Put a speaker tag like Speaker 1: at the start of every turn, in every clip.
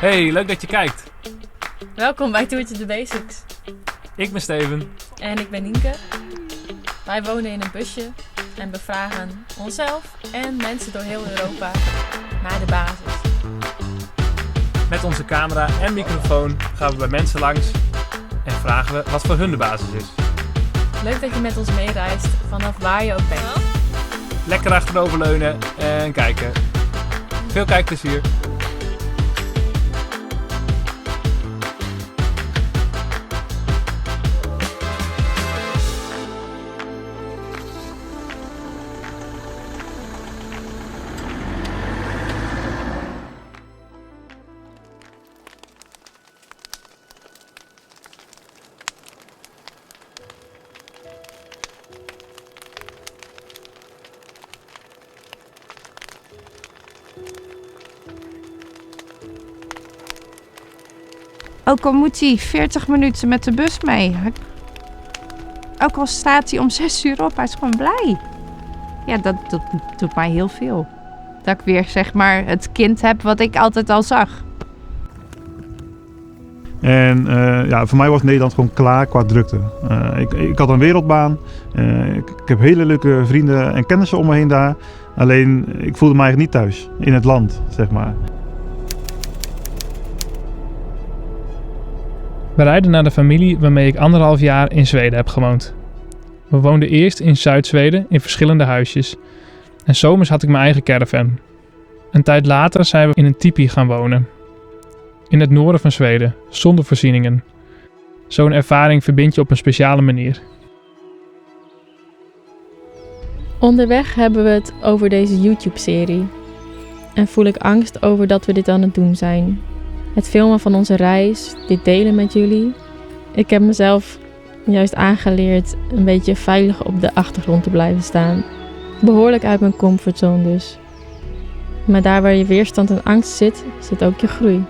Speaker 1: Hey, leuk dat je kijkt.
Speaker 2: Welkom bij Toertje de Basics.
Speaker 1: Ik ben Steven.
Speaker 2: En ik ben Nienke. Wij wonen in een busje en bevragen onszelf en mensen door heel Europa naar de basis.
Speaker 1: Met onze camera en microfoon gaan we bij mensen langs en vragen we wat voor hun de basis is.
Speaker 2: Leuk dat je met ons meereist vanaf waar je ook bent.
Speaker 1: Lekker achteroverleunen en kijken. Veel kijkplezier.
Speaker 3: Ook al moet hij 40 minuten met de bus mee. Ook al staat hij om 6 uur op, hij is gewoon blij. Ja, dat doet mij heel veel. Dat ik weer zeg maar het kind heb wat ik altijd al zag.
Speaker 4: En voor mij was Nederland gewoon klaar qua drukte. Ik had een wereldbaan. Ik heb hele leuke vrienden en kennissen om me heen daar. Alleen, ik voelde me eigenlijk niet thuis in het land, zeg maar.
Speaker 5: We rijden naar de familie waarmee ik 1,5 jaar in Zweden heb gewoond. We woonden eerst in Zuid-Zweden in verschillende huisjes. En zomers had ik mijn eigen caravan. Een tijd later zijn we in een tipi gaan wonen. In het noorden van Zweden, zonder voorzieningen. Zo'n ervaring verbind je op een speciale manier.
Speaker 2: Onderweg hebben we het over deze YouTube-serie. En voel ik angst over dat we dit aan het doen zijn. Het filmen van onze reis, dit delen met jullie. Ik heb mezelf juist aangeleerd een beetje veilig op de achtergrond te blijven staan. Behoorlijk uit mijn comfortzone dus. Maar daar waar je weerstand en angst zit, zit ook je groei.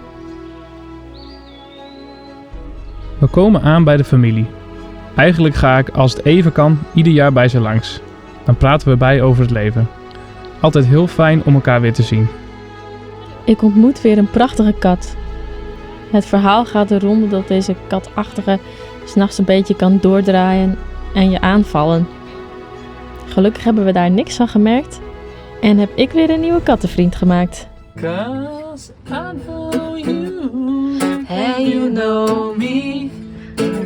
Speaker 5: We komen aan bij de familie. Eigenlijk ga ik, als het even kan, ieder jaar bij ze langs. Dan praten we bij over het leven. Altijd heel fijn om elkaar weer te zien.
Speaker 2: Ik ontmoet weer een prachtige kat. Het verhaal gaat de ronde dat deze katachtige 's nachts een beetje kan doordraaien en je aanvallen. Gelukkig hebben we daar niks van gemerkt en heb ik weer een nieuwe kattenvriend gemaakt.
Speaker 1: 'Cause I know you, and you know me.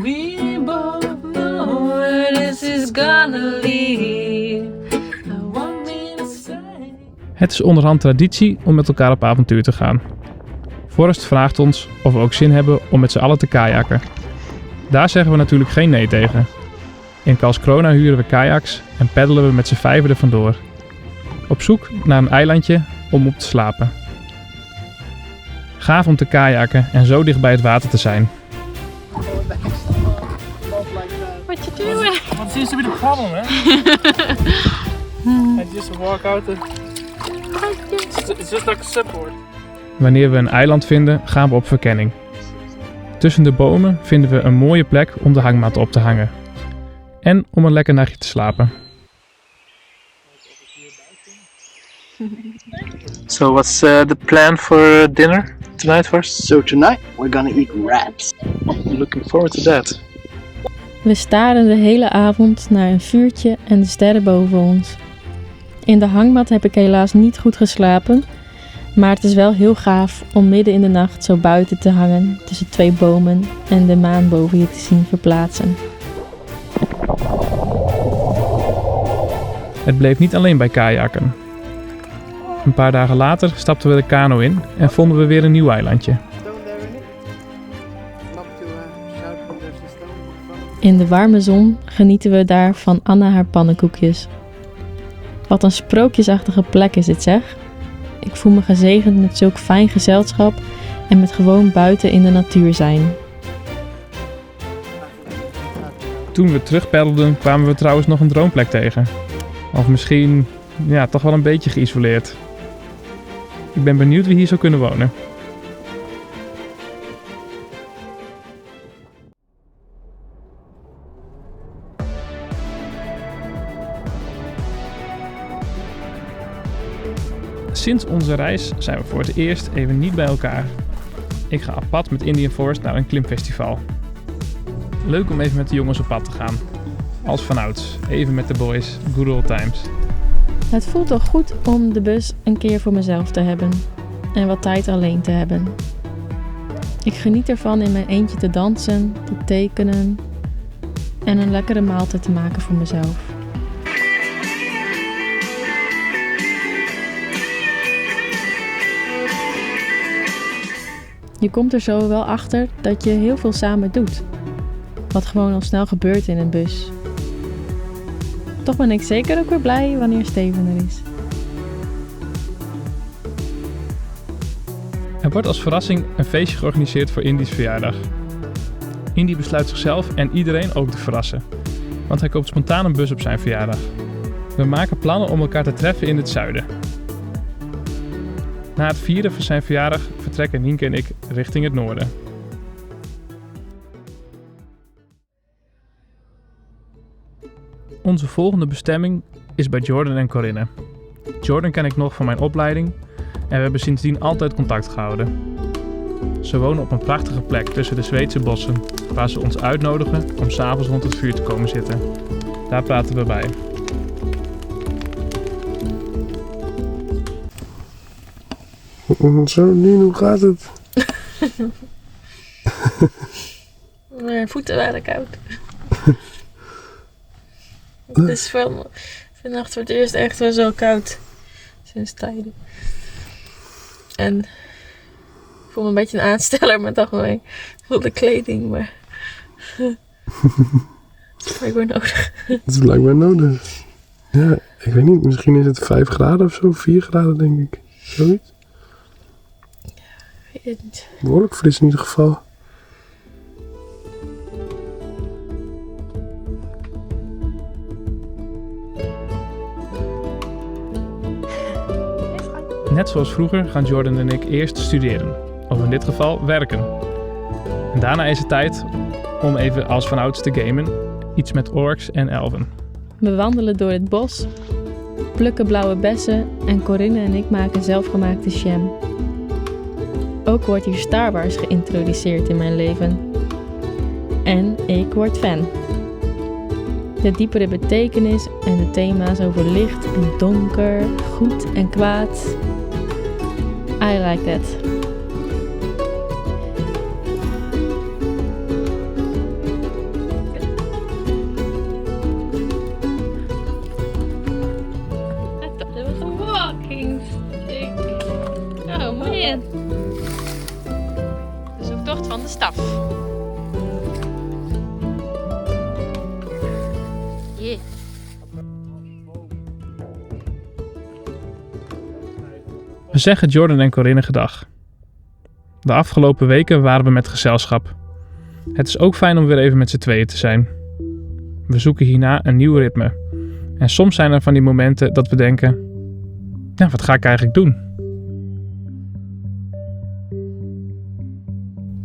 Speaker 1: We both know where this is gonna lead. I want me to say.
Speaker 5: Het is onderhand traditie om met elkaar op avontuur te gaan. Forrest vraagt ons of we ook zin hebben om met z'n allen te kajakken. Daar zeggen we natuurlijk geen nee tegen. In Karlskrona huren we kajaks en peddelen we met z'n 5 er vandoor. Op zoek naar een eilandje om op te slapen. Gaaf om te kajakken en zo dicht bij het water te zijn.
Speaker 2: What you doing?
Speaker 1: What seems to be the problem, hè? I just walk out the... It's just like a subboard.
Speaker 5: Wanneer we een eiland vinden, gaan we op verkenning. Tussen de bomen vinden we een mooie plek om de hangmat op te hangen. En om een lekker nachtje te slapen.
Speaker 1: So what's the plan for dinner tonight first?
Speaker 6: So tonight we're gonna eat rats.
Speaker 1: Looking forward to that.
Speaker 2: We staren de hele avond naar een vuurtje en de sterren boven ons. In de hangmat heb ik helaas niet goed geslapen, maar het is wel heel gaaf om midden in de nacht zo buiten te hangen tussen 2 bomen en de maan boven je te zien verplaatsen.
Speaker 5: Het bleef niet alleen bij kajakken. Een paar dagen later stapten we de kano in en vonden we weer een nieuw eilandje.
Speaker 2: In de warme zon genieten we daar van Anna haar pannenkoekjes. Wat een sprookjesachtige plek is dit zeg. Ik voel me gezegend met zulk fijn gezelschap en met gewoon buiten in de natuur zijn.
Speaker 5: Toen we terugpeddelden kwamen we trouwens nog een droomplek tegen. Of misschien, toch wel een beetje geïsoleerd. Ik ben benieuwd wie hier zou kunnen wonen. Sinds onze reis zijn we voor het eerst even niet bij elkaar. Ik ga op pad met Indian Forest naar een klimfestival. Leuk om even met de jongens op pad te gaan. Als vanouds, even met de boys, good old times.
Speaker 2: Het voelt toch goed om de bus een keer voor mezelf te hebben. En wat tijd alleen te hebben. Ik geniet ervan in mijn eentje te dansen, te tekenen en een lekkere maaltijd te maken voor mezelf. Je komt er zo wel achter dat je heel veel samen doet. Wat gewoon al snel gebeurt in een bus. Toch ben ik zeker ook weer blij wanneer Steven er is.
Speaker 5: Er wordt als verrassing een feestje georganiseerd voor Indy's verjaardag. Indy besluit zichzelf en iedereen ook te verrassen, want hij koopt spontaan een bus op zijn verjaardag. We maken plannen om elkaar te treffen in het zuiden. Na het vieren van zijn verjaardag vertrekken Nienke en ik richting het noorden. Onze volgende bestemming is bij Jordan en Corinne. Jordan ken ik nog van mijn opleiding en we hebben sindsdien altijd contact gehouden. Ze wonen op een prachtige plek tussen de Zweedse bossen, waar ze ons uitnodigen om 's avonds rond het vuur te komen zitten. Daar praten we bij.
Speaker 7: Zo, Nien, hoe gaat het?
Speaker 1: Mijn voeten waren koud. Het is vannacht voor het eerst echt wel zo koud. Sinds tijden. En ik voel me een beetje een aansteller met al mijn de kleding, maar het is blijkbaar nodig.
Speaker 7: Het is blijkbaar nodig. Ja, ik weet niet, misschien is het 5 graden of zo, 4 graden denk ik. Zoiets.
Speaker 1: Ik weet het niet.
Speaker 7: Behoorlijk fris in ieder geval.
Speaker 5: Net zoals vroeger gaan Jordan en ik eerst studeren, of in dit geval werken. En daarna is het tijd om even als vanouds te gamen, iets met orks en elfen.
Speaker 2: We wandelen door het bos, plukken blauwe bessen en Corinne en ik maken zelfgemaakte jam. Ook wordt hier Star Wars geïntroduceerd in mijn leven. En ik word fan. De diepere betekenis en de thema's over licht en donker, goed en kwaad. I like that.
Speaker 1: I thought it was a walking stick. Oh man. De zoektocht van de staf. Yeah.
Speaker 5: We zeggen Jordan en Corinne gedag. De afgelopen weken waren we met gezelschap. Het is ook fijn om weer even met z'n tweeën te zijn. We zoeken hierna een nieuw ritme. En soms zijn er van die momenten dat we denken: ja, wat ga ik eigenlijk doen?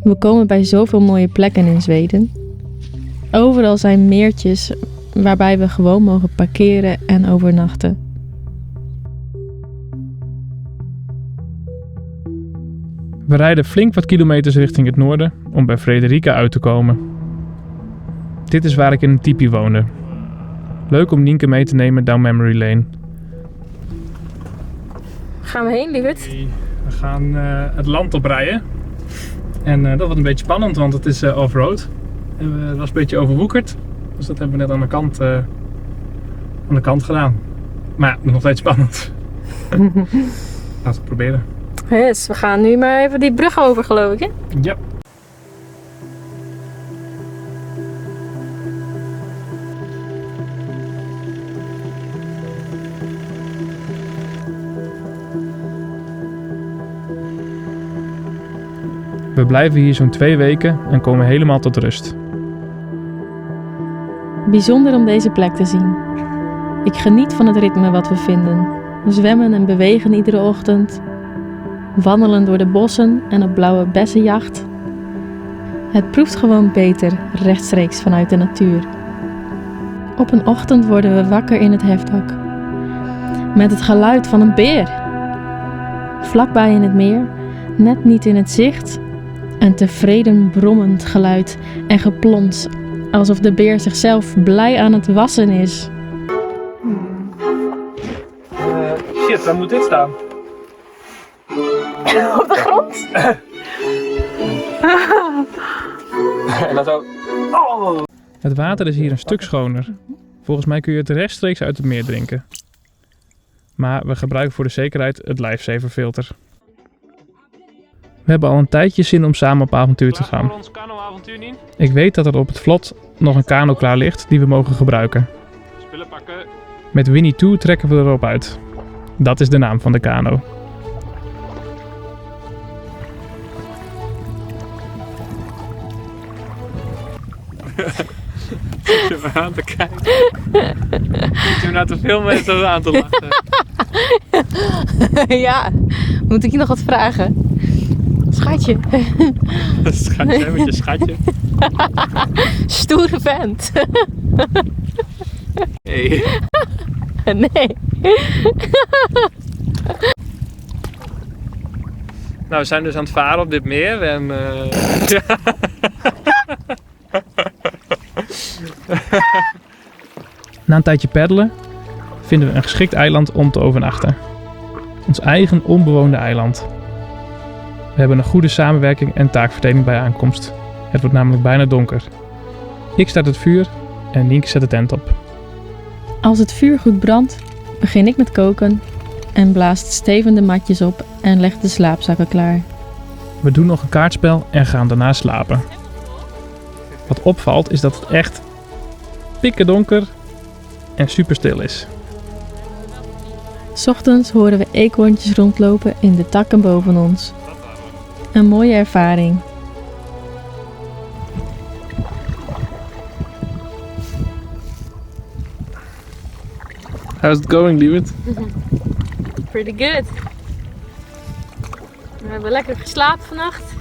Speaker 2: We komen bij zoveel mooie plekken in Zweden. Overal zijn meertjes waarbij we gewoon mogen parkeren en overnachten.
Speaker 5: We rijden flink wat kilometers richting het noorden om bij Frederica uit te komen. Dit is waar ik in een tipi woonde. Leuk om Nienke mee te nemen down memory lane.
Speaker 1: Gaan we heen, lieverd?
Speaker 5: We gaan het land oprijden. En dat wordt een beetje spannend, want het is off-road. Het was een beetje overwoekerd. Dus dat hebben we net aan de kant gedaan. Maar ja, het is nog steeds spannend. Laten we het proberen.
Speaker 1: Yes, we gaan nu maar even die brug over, geloof ik, hè?
Speaker 5: Ja. We blijven hier zo'n 2 weken en komen helemaal tot rust.
Speaker 2: Bijzonder om deze plek te zien. Ik geniet van het ritme wat we vinden. We zwemmen en bewegen iedere ochtend. Wandelen door de bossen en op blauwe bessenjacht. Het proeft gewoon beter rechtstreeks vanuit de natuur. Op een ochtend worden we wakker in het hefdak. Met het geluid van een beer. Vlakbij in het meer, net niet in het zicht, Een tevreden brommend geluid en geplons, alsof de beer zichzelf blij aan het wassen is.
Speaker 5: Shit, waar moet dit staan?
Speaker 1: Op de grond?
Speaker 5: En dan zo... Oh. Het water is hier een stuk schoner. Volgens mij kun je het rechtstreeks uit het meer drinken. Maar we gebruiken voor de zekerheid het lifesaverfilter. We hebben al een tijdje zin om samen op avontuur te gaan. Ik weet dat er op het vlot nog een kano klaar ligt die we mogen gebruiken.
Speaker 8: Spullen pakken.
Speaker 5: Met Winnie 2 trekken we erop uit. Dat is de naam van de kano.
Speaker 8: Je me aan te kijken. Zit je me nou te filmen en zo aan te lachen?
Speaker 2: Ja, moet ik je nog wat vragen? Schatje.
Speaker 8: Schatje, met je schatje.
Speaker 2: Stoere vent.
Speaker 8: Hey.
Speaker 2: Nee.
Speaker 8: Nou, we zijn dus aan het varen op dit meer en... ja.
Speaker 5: Na een tijdje peddelen vinden we een geschikt eiland om te overnachten. Ons eigen onbewoonde eiland. We hebben een goede samenwerking en taakverdeling bij aankomst. Het wordt namelijk bijna donker. Ik start het vuur en Nienke zet de tent op.
Speaker 2: Als het vuur goed brandt, begin ik met koken en blaast Steven de matjes op en legt de slaapzakken klaar.
Speaker 5: We doen nog een kaartspel en gaan daarna slapen. Wat opvalt is dat het echt pikken donker en super stil is.
Speaker 2: 's Ochtends horen we eekhoorntjes rondlopen in de takken boven ons. Een mooie ervaring.
Speaker 8: How's it going, lieverd?
Speaker 1: Pretty good. We hebben lekker geslapen vannacht.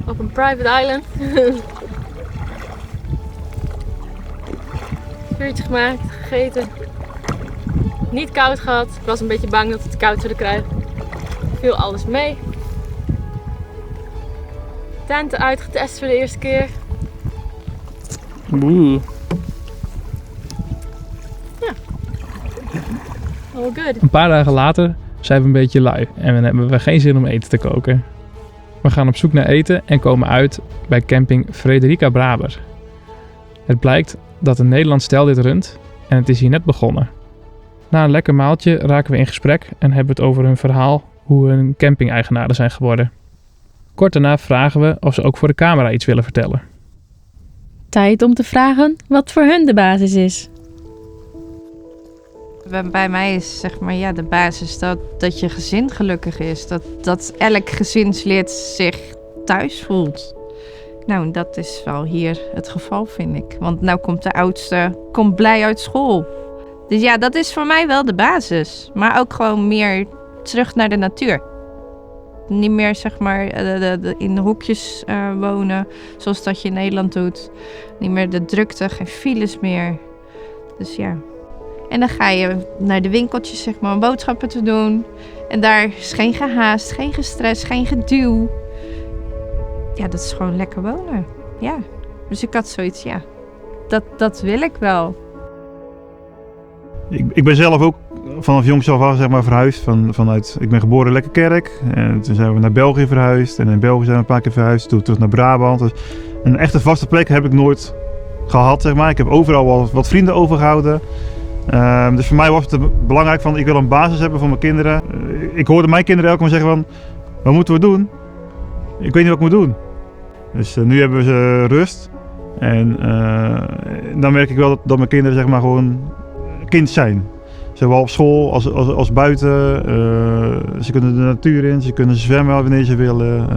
Speaker 1: Op een private island. Vuurtje gemaakt, gegeten. Niet koud gehad. Ik was een beetje bang dat we het koud zouden krijgen. Viel alles mee. Tenten uitgetest voor de eerste keer.
Speaker 8: Oeh.
Speaker 1: All good.
Speaker 5: Een paar dagen later zijn we een beetje lui en dan hebben we geen zin om eten te koken. We gaan op zoek naar eten en komen uit bij camping Frederica Braber. Het blijkt dat een Nederlands stel dit runt en het is hier net begonnen. Na een lekker maaltje raken we in gesprek en hebben het over hun verhaal hoe hun camping-eigenaren zijn geworden. Kort daarna vragen we of ze ook voor de camera iets willen vertellen.
Speaker 2: Tijd om te vragen wat voor hun de basis is.
Speaker 3: Bij mij is zeg maar ja, de basis dat je gezin gelukkig is. Dat elk gezinslid zich thuis voelt. Nou, dat is wel hier het geval, vind ik. Want nou komt de oudste blij uit school. Dus ja, dat is voor mij wel de basis. Maar ook gewoon meer terug naar de natuur. Niet meer zeg maar in hokjes wonen zoals dat je in Nederland doet. Niet meer de drukte, geen files meer. Dus ja. En dan ga je naar de winkeltjes zeg maar om boodschappen te doen. En daar is geen gehaast, geen gestres, geen geduw. Ja, dat is gewoon lekker wonen. Ja. Dus ik had zoiets, ja. Dat wil ik wel.
Speaker 4: Ik ben zelf ook vanaf jongs af aan zeg maar, verhuisd. Ik ben geboren in Lekkerkerk. En toen zijn we naar België verhuisd. En in België zijn we een paar keer verhuisd. Toen terug naar Brabant. Dus een echte vaste plek heb ik nooit gehad. Zeg maar. Ik heb overal wel wat vrienden overgehouden. Dus voor mij was het belangrijk van ik wil een basis hebben voor mijn kinderen. Ik hoorde mijn kinderen elke keer zeggen van wat moeten we doen? Ik weet niet wat ik moet doen. Dus nu hebben ze rust. En dan merk ik wel dat mijn kinderen zeg maar gewoon kind zijn. Zowel op school als buiten. Ze kunnen de natuur in, ze kunnen zwemmen wanneer ze willen.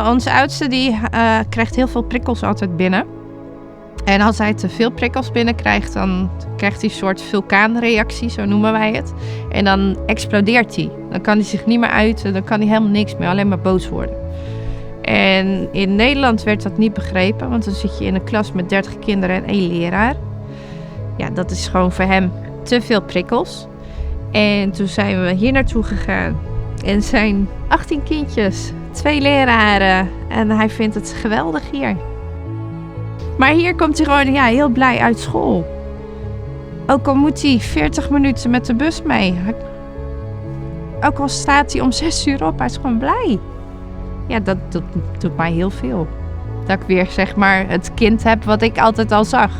Speaker 3: Onze oudste die krijgt heel veel prikkels altijd binnen. En als hij te veel prikkels binnenkrijgt, dan krijgt hij een soort vulkaanreactie, zo noemen wij het. En dan explodeert hij. Dan kan hij zich niet meer uiten, dan kan hij helemaal niks meer, alleen maar boos worden. En in Nederland werd dat niet begrepen, want dan zit je in een klas met 30 kinderen en 1 leraar. Ja, dat is gewoon voor hem te veel prikkels. En toen zijn we hier naartoe gegaan. En zijn 18 kindjes, 2 leraren en hij vindt het geweldig hier. Maar hier komt hij gewoon heel blij uit school. Ook al moet hij 40 minuten met de bus mee. Ook al staat hij om 6 uur op, hij is gewoon blij. Ja, dat doet mij heel veel. Dat ik weer zeg maar het kind heb wat ik altijd al zag.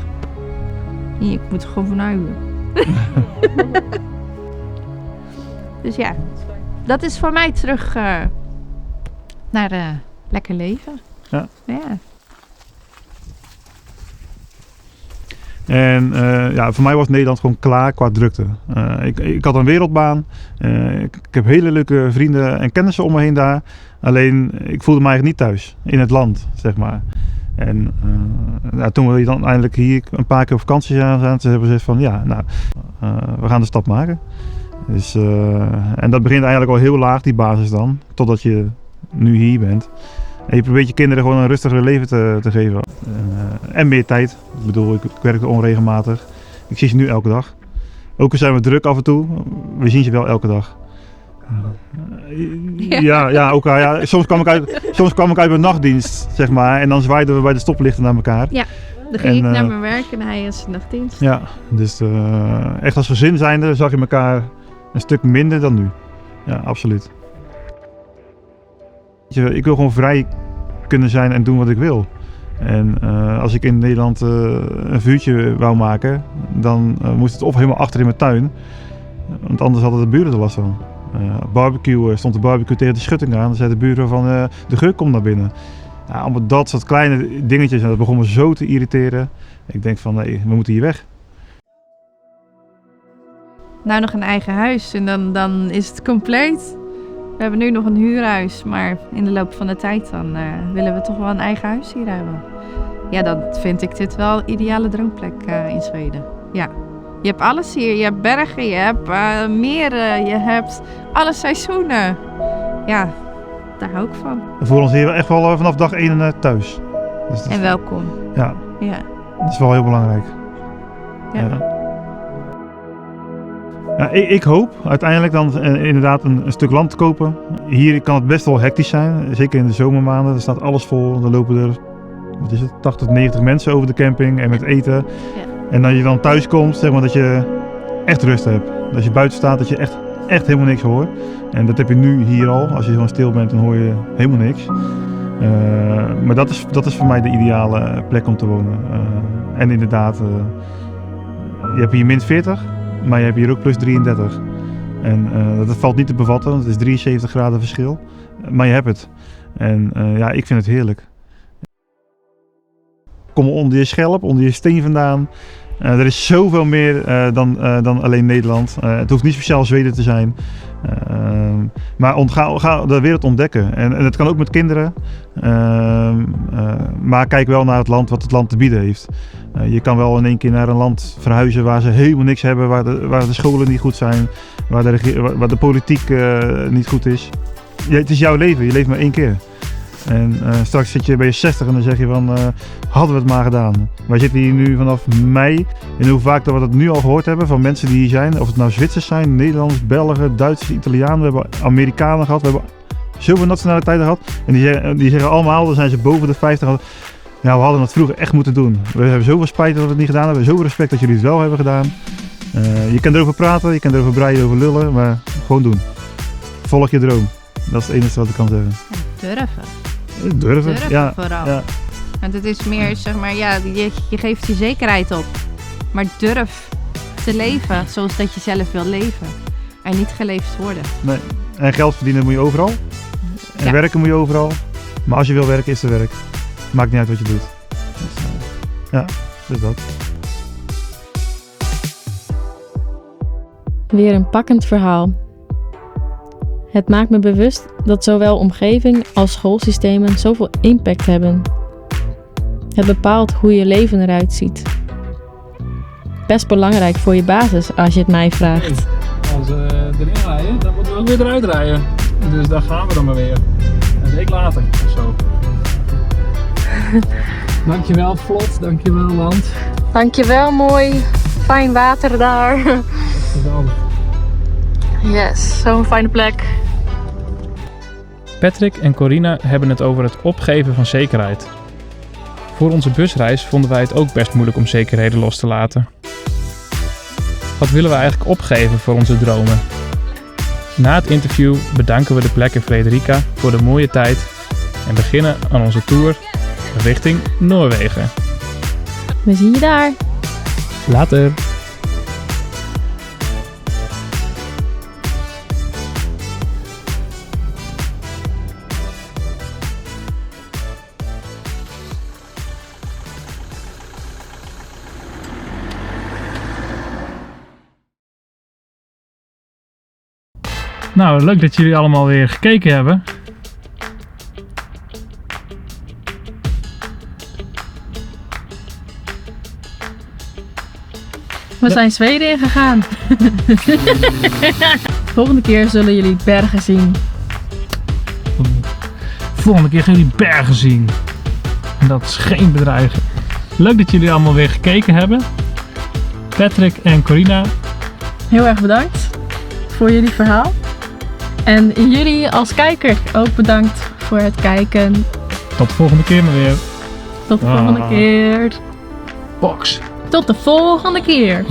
Speaker 3: Ik moet er gewoon van huilen. Dus ja, dat is voor mij terug naar lekker leven.
Speaker 4: Ja.
Speaker 3: Ja.
Speaker 4: En voor mij was Nederland gewoon klaar qua drukte. Ik had een wereldbaan. Ik heb hele leuke vrienden en kennissen om me heen daar. Alleen, ik voelde me eigenlijk niet thuis in het land, zeg maar. En toen we dan eindelijk hier een paar keer op vakantie zijn, hebben we gezegd van we gaan de stap maken. Dus, en dat begint eigenlijk al heel laag, die basis dan, totdat je nu hier bent. En je probeert je kinderen gewoon een rustiger leven te geven. En meer tijd. Ik bedoel, ik werkte onregelmatig. Ik zie ze nu elke dag. Ook al zijn we druk af en toe, we zien ze wel elke dag. Soms kwam ik uit mijn nachtdienst, zeg maar. En dan zwaaiden we bij de stoplichten naar elkaar.
Speaker 3: Ja, dan ging ik naar mijn werk en hij is nachtdienst.
Speaker 4: Ja, dus echt als gezin zijnde zag je elkaar een stuk minder dan nu. Ja, absoluut. Ik wil gewoon vrij kunnen zijn en doen wat ik wil. En als ik in Nederland een vuurtje wou maken, dan moest het of helemaal achter in mijn tuin. Want anders hadden de buren er last van. Stond de barbecue tegen de schutting aan. Dan zei de buren van de geur komt naar binnen. Ja, allemaal dat soort kleine dingetjes. En dat begon me zo te irriteren. Ik denk van nee, we moeten hier weg.
Speaker 3: Nou nog een eigen huis en dan is het compleet. We hebben nu nog een huurhuis, maar in de loop van de tijd dan willen we toch wel een eigen huis hier hebben. Ja, dan vind ik dit wel een ideale droomplek in Zweden. Ja. Je hebt alles hier. Je hebt bergen, je hebt meren, je hebt alle seizoenen. Ja, daar hou ik van.
Speaker 4: We voelen ons hier echt wel vanaf dag 1 thuis. Dus
Speaker 3: en welkom.
Speaker 4: Ja.
Speaker 3: Ja.
Speaker 4: Dat is wel heel belangrijk.
Speaker 3: Ja.
Speaker 4: Ja, ik hoop uiteindelijk dan inderdaad een stuk land te kopen. Hier kan het best wel hectisch zijn, zeker in de zomermaanden. Er staat alles vol, er lopen er 80 tot 90 mensen over de camping en met eten. Ja. En dat je dan thuis komt, zeg maar dat je echt rust hebt. Dat je buiten staat, dat je echt helemaal niks hoort. En dat heb je nu hier al. Als je gewoon stil bent, dan hoor je helemaal niks. Maar dat is voor mij de ideale plek om te wonen. En inderdaad, je hebt hier min 40. Maar je hebt hier ook plus 33. En dat valt niet te bevatten, want het is 73 graden verschil. Maar je hebt het. En ik vind het heerlijk. Kom onder je schelp, onder je steen vandaan. Er is zoveel meer dan alleen Nederland. Het hoeft niet speciaal Zweden te zijn. Maar ga de wereld ontdekken. En dat kan ook met kinderen. Maar kijk wel naar het land wat het land te bieden heeft. Je kan wel in één keer naar een land verhuizen waar ze helemaal niks hebben. Waar de scholen niet goed zijn. Waar de politiek niet goed is. Het is jouw leven. Je leeft maar 1 keer. En straks zit je bij je 60 en dan zeg je van, hadden we het maar gedaan. Wij zitten hier nu vanaf mei. En hoe vaak dat we dat nu al gehoord hebben van mensen die hier zijn. Of het nou Zwitsers zijn, Nederlanders, Belgen, Duitsers, Italianen. We hebben Amerikanen gehad. We hebben zoveel nationaliteiten gehad. En die zeggen allemaal, dan zijn ze boven de 50. Ja, we hadden het vroeger echt moeten doen. We hebben zoveel spijt dat we het niet gedaan hebben. Zoveel respect dat jullie het wel hebben gedaan. Je kan erover praten, je kan erover breien, over lullen. Maar gewoon doen. Volg je droom. Dat is het enige wat ik kan zeggen. Durven ja.
Speaker 3: Vooral.
Speaker 4: Ja.
Speaker 3: Want het is meer, zeg maar, je geeft je zekerheid op. Maar durf te leven zoals dat je zelf wil leven. En niet geleefd worden.
Speaker 4: Nee. En geld verdienen moet je overal. En werken moet je overal. Maar als je wil werken, is er werk. Maakt niet uit wat je doet. Dus dat.
Speaker 2: Weer een pakkend verhaal. Het maakt me bewust dat zowel omgeving als schoolsystemen zoveel impact hebben. Het bepaalt hoe je leven eruit ziet. Best belangrijk voor je basis als je het mij vraagt.
Speaker 5: Als we erin rijden, dan moeten we ook weer eruit rijden. Dus daar gaan we dan maar weer. Een week later of zo. Dankjewel vlot, dankjewel land.
Speaker 2: Dankjewel, mooi. Fijn water daar.
Speaker 5: Geweldig.
Speaker 2: Yes, zo'n fijne plek.
Speaker 5: Patrick en Corina hebben het over het opgeven van zekerheid. Voor onze busreis vonden wij het ook best moeilijk om zekerheden los te laten. Wat willen we eigenlijk opgeven voor onze dromen? Na het interview bedanken we de plek in Frederica voor de mooie tijd en beginnen aan onze tour richting Noorwegen.
Speaker 2: We zien je daar.
Speaker 5: Later! Nou, leuk dat jullie allemaal weer gekeken hebben.
Speaker 2: We zijn Zweden ingegaan. Volgende keer zullen jullie bergen zien.
Speaker 5: Volgende keer gaan jullie bergen zien. En dat is geen bedreiging. Leuk dat jullie allemaal weer gekeken hebben. Patrick en Corina.
Speaker 2: Heel erg bedankt voor jullie verhaal. En jullie als kijker ook bedankt voor het kijken.
Speaker 5: Tot de volgende keer maar weer.
Speaker 2: Tot de volgende keer.
Speaker 5: Box.
Speaker 2: Tot de volgende keer.